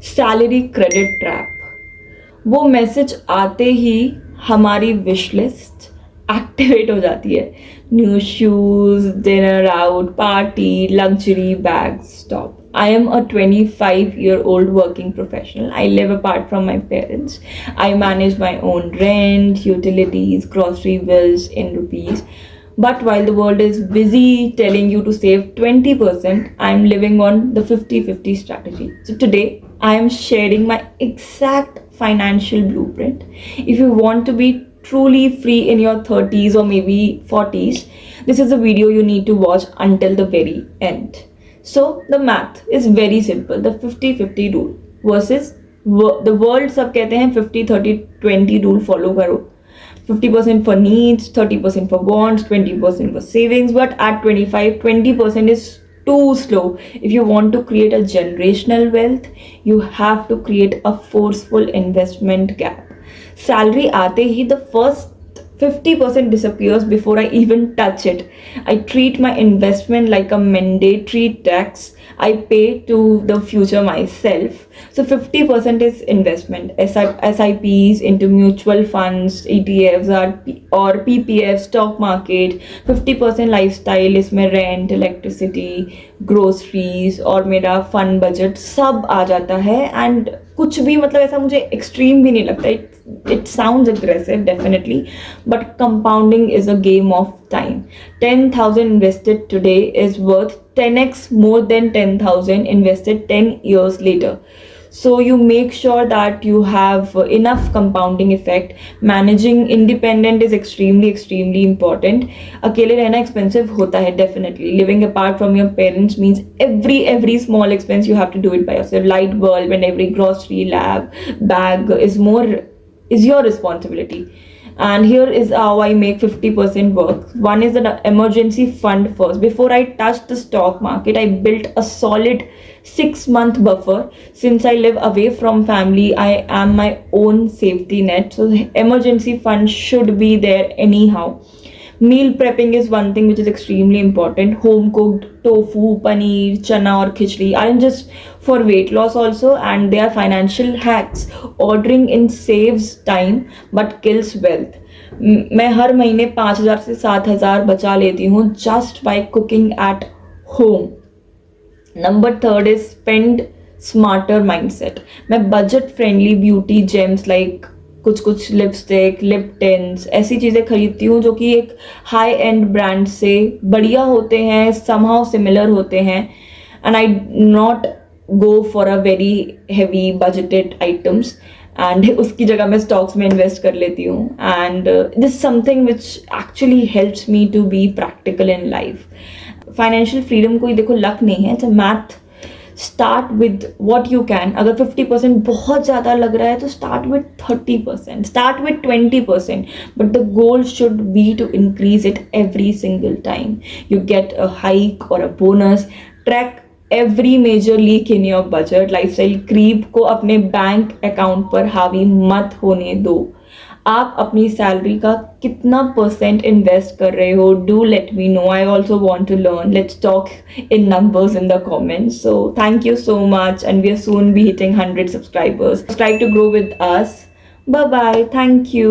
Salary credit trap. वो message आते ही हमारी विश लिस्ट एक्टिवेट हो जाती है। New shoes, dinner out, party, luxury bag, stop. I am a 25-year-old working professional. I live apart from my parents. I manage my own rent, utilities, grocery bills in rupees. But while the world is busy telling you to save 20%, I am living on the 50-50 strategy. So today, I am sharing my exact financial blueprint. If you want to be truly free in your 30s or maybe 40s, this is a video you need to watch until the very end. So the math is very simple. The 50-50 rule versus the world सब कहते हैं 50-30-20 rule follow करो. 50% for needs, 30% for wants, 20% for savings. But at 25, 20% is too slow. If you want to create a generational wealth, you have to create a forceful investment gap. Salary आते ही the first 50% disappears before I even touch it. I treat my investment like a mandatory tax I pay to the future myself. So 50% is investment, SIPs into mutual funds, ETFs or PPF, stock market. 50% lifestyle, इसमें rent, electricity, groceries और मेरा fund budget सब आ जाता है. And कुछ भी मतलब ऐसा मुझे extreme भी नहीं लगता. It sounds aggressive, definitely, but compounding is a game of time. 10,000 invested today is worth 10x more than 10,000 invested 10 years later. So you make sure that you have enough compounding effect. Managing independent is extremely important. अकेले रहना expensive होता है, definitely. Living apart from your parents means every small expense you have to do it by yourself. Light bulb and every grocery bag is your responsibility. And here is how I make 50% work. One is the emergency fund first. Before I touched the stock market, I built a solid 6-month buffer. Since I live away from family, I am my own safety net. So the emergency fund should be there anyhow. Meal prepping is one thing which is extremely important. Home cooked tofu, paneer, chana or khichdi aren't just for weight loss also, and they are financial hacks. Ordering in saves time but kills wealth. मैं हर महीने 5,000 से 7,000 बचा लेती हूँ just by cooking at home. Number 3 is spend smarter mindset. मैं budget friendly beauty gems like कुछ lipstick, lip tints, ऐसी चीज़ें खरीदती हूँ जो कि एक हाई एंड ब्रांड से बढ़िया होते हैं, समहाउ सिमिलर होते हैं. And I not go for a very heavy budgeted items, and उसकी जगह मैं स्टॉक्स में इन्वेस्ट कर लेती हूँ. And this something which actually helps me to be practical in life. Financial freedom कोई देखो लक नहीं है, it's a math. Start with what you can. अगर 50% बहुत ज़्यादा लग रहा है तो start with 30%, start with 20%, but the goal should B to increase it every single time you get a hike or a bonus. Track every major leak in your budget. Lifestyle creep को अपने bank account पर हावी मत होने दो. आप अपनी salary का कितना परसेंट इन्वेस्ट कर रहे हो? Do let me know. I also want to learn. Let's talk in numbers in the comments. So thank you so much, and we are soon be hitting 100 subscribers. Subscribe to grow with us. Bye bye. Thank you.